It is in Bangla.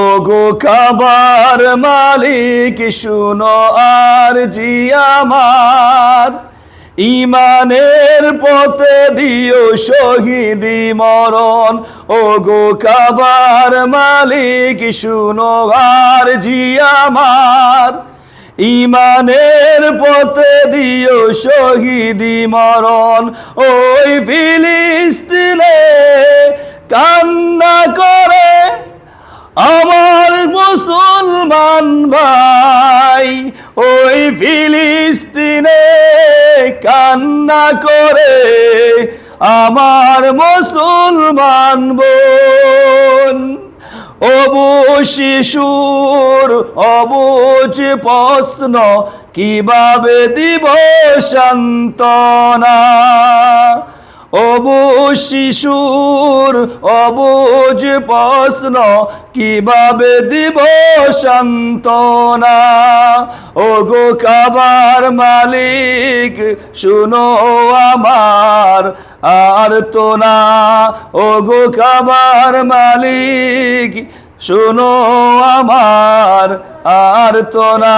ও গো কাবার মালিক শুনো আর জি আমার, ইমানের পথে দিও শহীদি মরণ। ও গো কাবার মালিক শুনো আর জি আমার, ইমানের পথে দিও শহীদি মরণ। ওই ফিলিস্তিনে কান্না করে আমার মুসলমান ভাই, ওই ফিলিস্তিনে কান্না করে আমার মুসলমান বোন। অবু শিশুর অবুঝ প্রশ্ন কিভাবে দিব সান্ত্বনা, অবু শিশুর অবুঝ প্রশ্ন কিভাবে দিব সান্ত্বনা। ও গো কাবার মালিক শুনো আমার আর্তনা, ও গো কাবার মালিক শুনো আমার আর্তনা।